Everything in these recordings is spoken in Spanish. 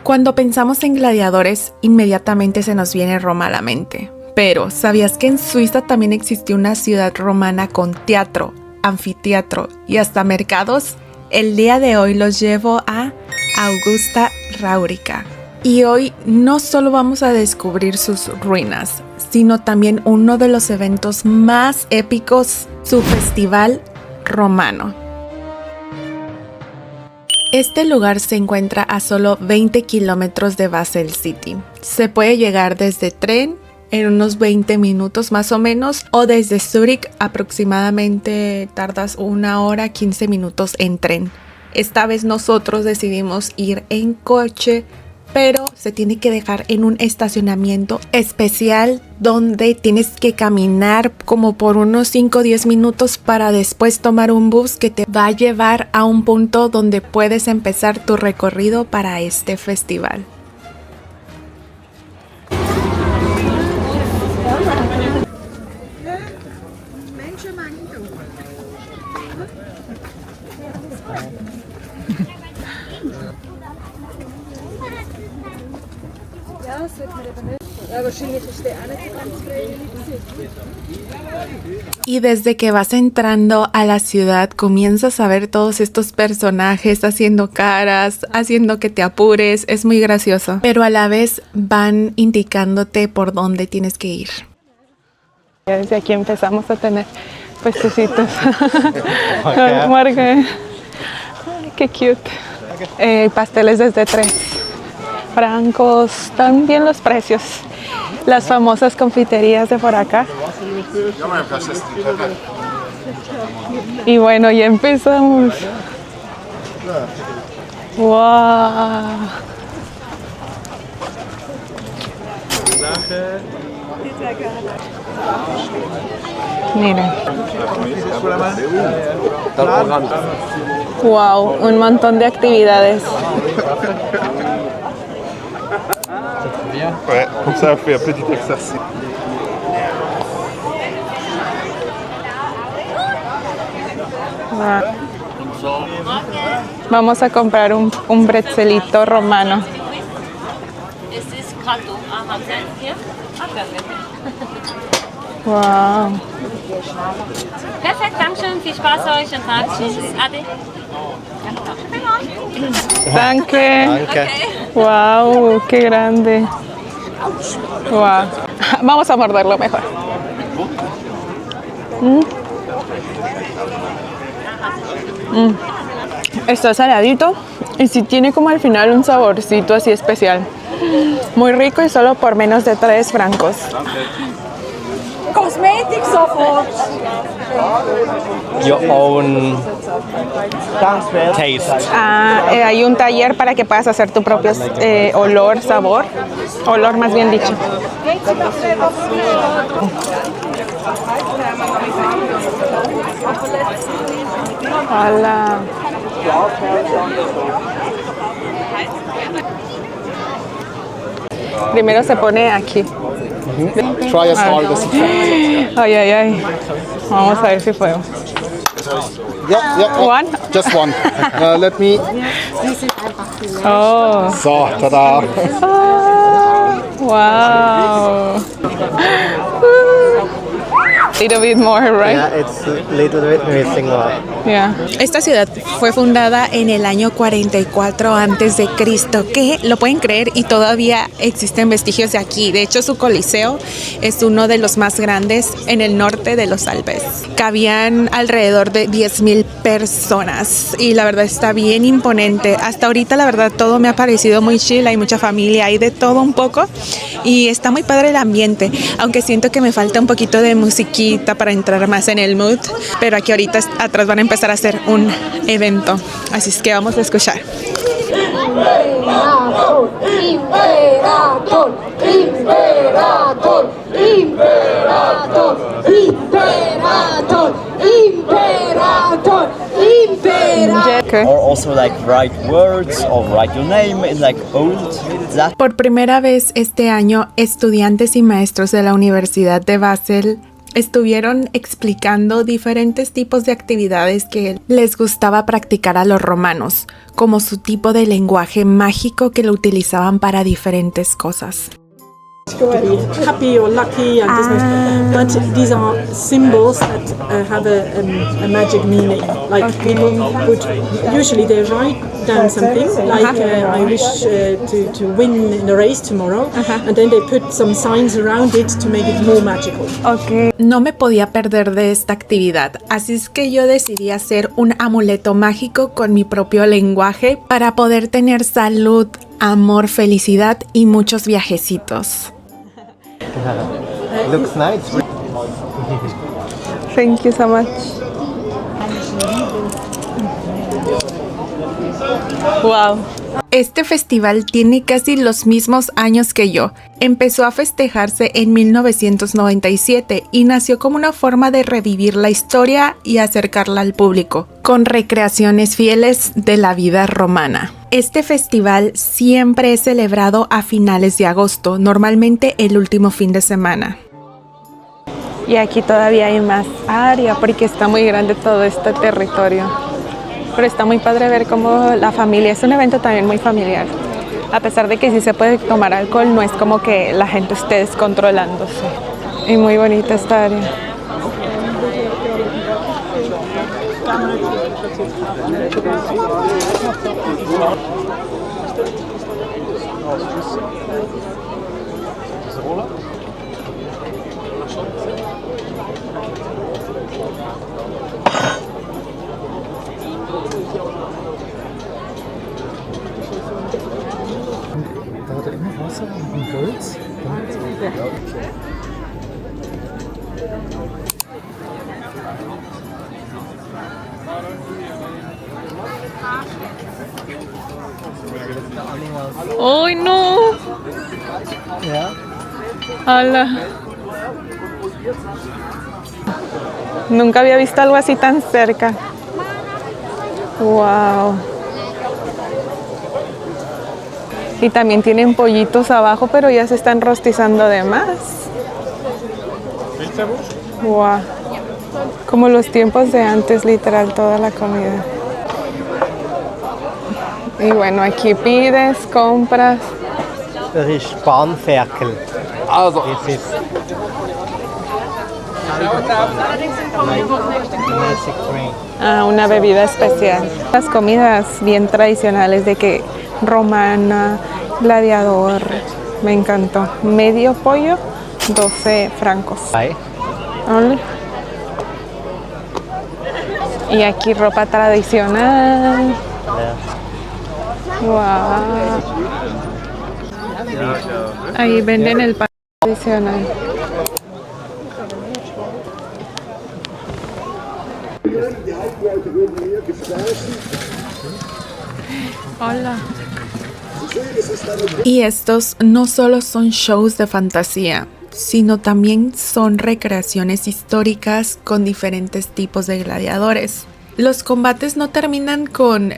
Cuando pensamos en gladiadores, inmediatamente se nos viene Roma a la mente. Pero, ¿sabías que en Suiza también existió una ciudad romana con teatro, anfiteatro y hasta mercados? El día de hoy los llevo a Augusta Raurica. Y hoy no solo vamos a descubrir sus ruinas, sino también uno de los eventos más épicos, su festival romano. Este lugar se encuentra a solo 20 kilómetros de Basel City. Se puede llegar desde tren en unos 20 minutos más o menos, o desde Zúrich aproximadamente tardas 1 hora 15 minutos en tren. Esta vez nosotros decidimos ir en coche, pero se tiene que dejar en un estacionamiento especial donde tienes que caminar como por unos 5 o 10 minutos para después tomar un bus que te va a llevar a un punto donde puedes empezar tu recorrido para este festival. Y desde que vas entrando a la ciudad comienzas a ver todos estos personajes haciendo caras, haciendo que te apures, es muy gracioso, pero a la vez van indicándote por dónde tienes que ir. Desde aquí empezamos a tener puestecitos. Marga, qué cute. Pasteles desde 3 francos, también los precios. Las famosas confiterías de por acá. Y bueno, ya empezamos. ¡Wow! Miren. ¡Wow! Un montón de actividades. Ouais, comme ça on fait un petit exercice. Vamos a comprar un pretzelito romano. Wow. Perfekt, Dankeschön, viel Spaß euch und Tag. Tschüss. Ade. Danke. Okay. Wow, qué grande. Wow. Vamos a morderlo mejor. Está saladito y sí tiene como al final un saborcito así especial. Muy rico y solo por menos de 3 francos. Cosmetic sofort. Your own taste. Hay un taller para que puedas hacer tu propio olor, sabor. Olor más bien dicho. Hola. Primero se pone aquí. Try as hard as you can. Ay, ay, ay. Vamos a ver si podemos. Yeah, One? just one. Let me. Oh. So, tada. Wow. Little bit more, right? Yeah, it's a little bit missing one. Yeah. Esta ciudad fue fundada en el año 44 antes de Cristo, que lo pueden creer y todavía existen vestigios de aquí. De hecho, su coliseo es uno de los más grandes en el norte de los Alpes. Cabían alrededor de 10,000 personas y la verdad está bien imponente. Hasta ahorita la verdad todo me ha parecido muy chill, hay mucha familia, hay de todo un poco y está muy padre el ambiente, aunque siento que me falta un poquito de musiquita para entrar más en el mood, pero aquí ahorita atrás van a empezar a hacer un evento, así es que vamos a escuchar. Imperator, imperator, imperator, imperator, imperator, imperator, imperator. Or also like write words or write your name in like old. Por primera vez este año, estudiantes y maestros de la Universidad de Basel Estuvieron explicando diferentes tipos de actividades que les gustaba practicar a los romanos, como su tipo de lenguaje mágico que lo utilizaban para diferentes cosas. Happy or lucky and but these are symbols that have a magic meaning. Like people would usually they write down something like I wish to win in a race tomorrow, and then they put some signs around it to make it more magical. Okay. No me podía perder de esta actividad, así es que yo decidí hacer un amuleto mágico con mi propio lenguaje para poder tener salud, amor, felicidad y muchos viajecitos. Looks nice. Thank you so much. Wow. Este festival tiene casi los mismos años que yo. Empezó a festejarse en 1997 y nació como una forma de revivir la historia y acercarla al público, con recreaciones fieles de la vida romana. Este festival siempre es celebrado a finales de agosto, normalmente el último fin de semana. Y aquí todavía hay más área porque está muy grande todo este territorio. Pero está muy padre ver cómo la familia, es un evento también muy familiar. A pesar de que sí se puede tomar alcohol, no es como que la gente esté descontrolándose. Y muy bonita esta área. Da hat er immer Wasser und Holz. ¡Ay, no! Ja. ¡Hala! Nunca había visto algo así tan cerca. ¡Wow! Y también tienen pollitos abajo, pero ya se están rostizando de más. ¡Wow! Como los tiempos de antes, literal, toda la comida. Y bueno, aquí pides, compras. Das ist Spanferkel. Also, das ist Magic Drink. Ah, una bebida especial. Las comidas bien tradicionales de que romana, gladiador, me encantó. Medio pollo, 12 francos. Ole. Y aquí ropa tradicional. Wow. Ahí venden el pan tradicional. Hola. Y estos no solo son shows de fantasía, sino también son recreaciones históricas con diferentes tipos de gladiadores. Los combates no terminan con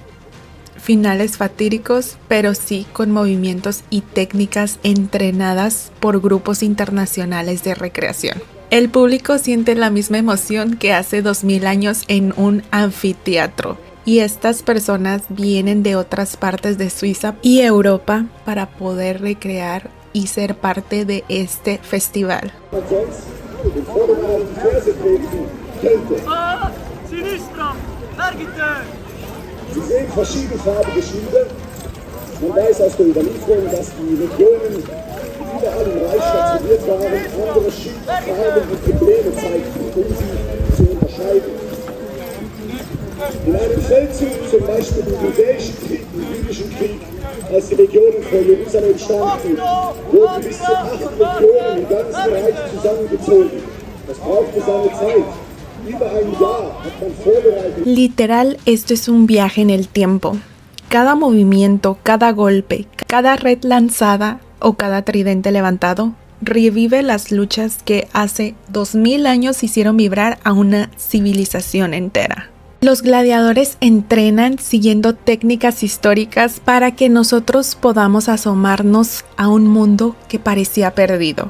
finales fatídicos, pero sí con movimientos y técnicas entrenadas por grupos internacionales de recreación. El público siente la misma emoción que hace 2000 años en un anfiteatro. Y estas personas vienen de otras partes de Suiza y Europa para poder recrear y ser parte de este festival. Sie sehen verschiedenfarbige Schilder. Man weiß aus der Überlieferung, dass die Legionen überall im Reich stationiert waren, andere Schildfarben und Embleme zeigten, um sie zu unterscheiden. In einem Feldzug, zum Beispiel im Judäischen Krieg, im Jüdischen Krieg, als die Legionen vor Jerusalem standen, wurden bis zu 8 Legionen im ganzen Reich zusammengezogen. Das brauchte seine Zeit. Literal, esto es un viaje en el tiempo. Cada movimiento, cada golpe, cada red lanzada o cada tridente levantado revive las luchas que hace 2000 años hicieron vibrar a una civilización entera. Los gladiadores entrenan siguiendo técnicas históricas para que nosotros podamos asomarnos a un mundo que parecía perdido.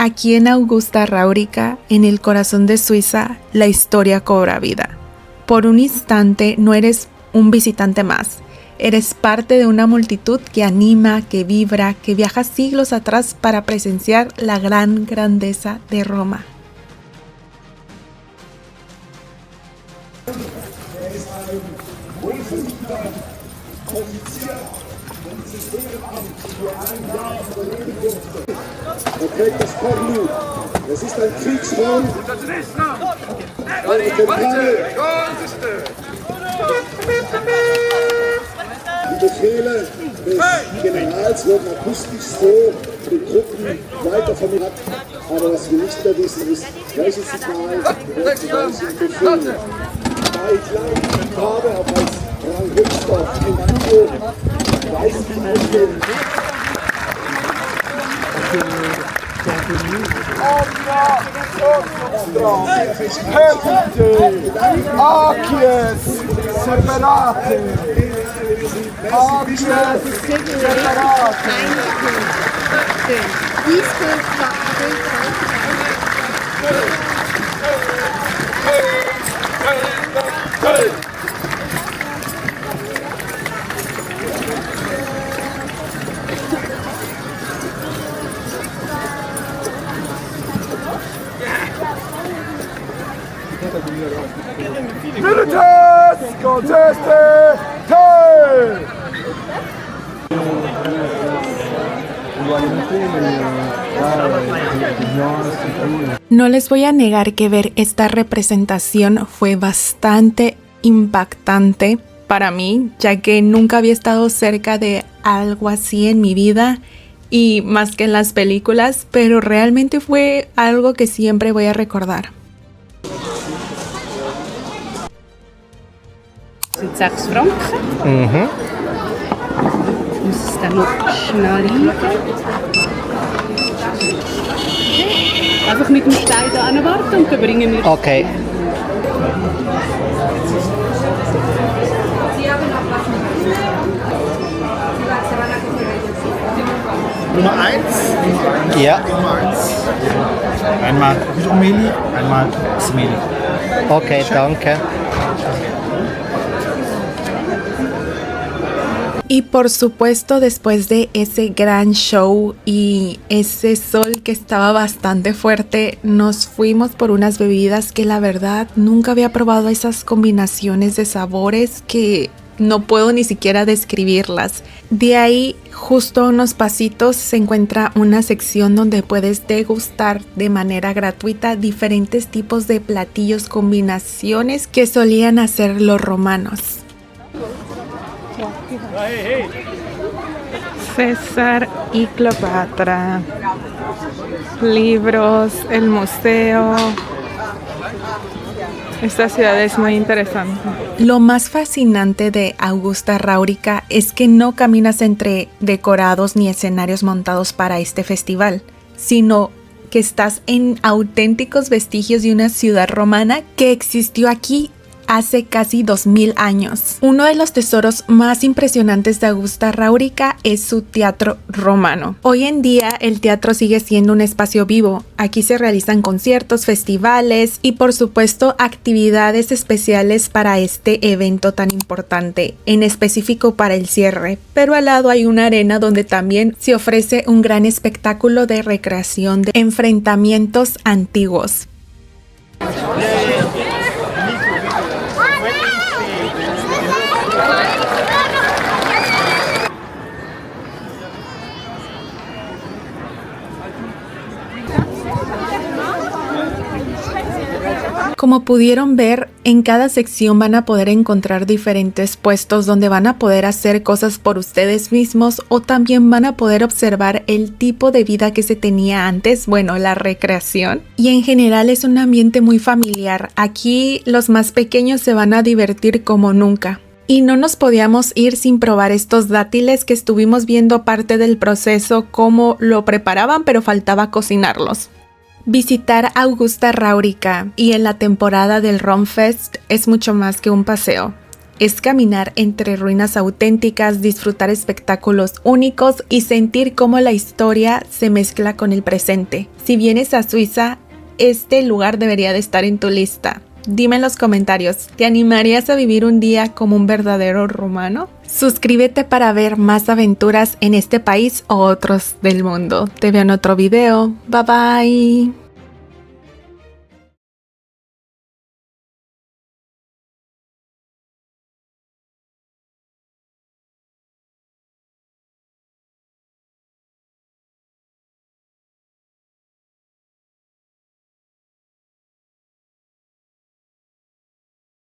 Aquí en Augusta Raurica, en el corazón de Suiza, la historia cobra vida. Por un instante no eres un visitante más. Eres parte de una multitud que anima, que vibra, que viaja siglos atrás para presenciar la gran grandeza de Roma. trägt das Korlu. Es ist ein Kriegsraum. Die Befehle des Generals wurden akustisch so den Truppen weitervermittelt. Aber was wir nicht mehr wissen ist, welches Signal wird zu welchen Befehlen. Da ich lange habe, auch als Ranghöchster im Video, weiß ich nicht, Acies separate. Acies separate. Militas conteste te. No les voy a negar que ver esta representación fue bastante impactante para mí, ya que nunca había estado cerca de algo así en mi vida y más que en las películas, pero realmente fue algo que siempre voy a recordar. Sind 6 Franken. Muss es dann noch schnell reingehen. Einfach mit dem Stein da anwarten und dann bringen wir. Okay. Nummer 1. Ja. Nummer 1. Einmal Hydromeli, einmal Smeli. Okay, danke. Y por supuesto, después de ese gran show y ese sol que estaba bastante fuerte, nos fuimos por unas bebidas que la verdad nunca había probado, esas combinaciones de sabores que no puedo ni siquiera describirlas. De ahí, justo a unos pasitos, se encuentra una sección donde puedes degustar de manera gratuita diferentes tipos de platillos, combinaciones que solían hacer los romanos. César y Cleopatra, libros, el museo. Esta ciudad es muy interesante. Lo más fascinante de Augusta Raurica es que no caminas entre decorados ni escenarios montados para este festival, sino que estás en auténticos vestigios de una ciudad romana que existió aquí hace casi 2000 años. Uno de los tesoros más impresionantes de Augusta Raurica es su teatro romano. Hoy en día el teatro sigue siendo un espacio vivo. Aquí se realizan conciertos, festivales y por supuesto actividades especiales para este evento tan importante, en específico para el cierre. Pero al lado hay una arena donde también se ofrece un gran espectáculo de recreación de enfrentamientos antiguos. Como pudieron ver, en cada sección van a poder encontrar diferentes puestos donde van a poder hacer cosas por ustedes mismos o también van a poder observar el tipo de vida que se tenía antes, bueno, la recreación. Y en general es un ambiente muy familiar. Aquí los más pequeños se van a divertir como nunca. Y no nos podíamos ir sin probar estos dátiles que estuvimos viendo parte del proceso, cómo lo preparaban, pero faltaba cocinarlos. Visitar Augusta Raurica y en la temporada del Romfest es mucho más que un paseo. es caminar entre ruinas auténticas, disfrutar espectáculos únicos y sentir cómo la historia se mezcla con el presente. Si vienes a Suiza, este lugar debería de estar en tu lista. Dime en los comentarios, ¿te animarías a vivir un día como un verdadero romano? Suscríbete para ver más aventuras en este país o otros del mundo. Te veo en otro video. Bye bye.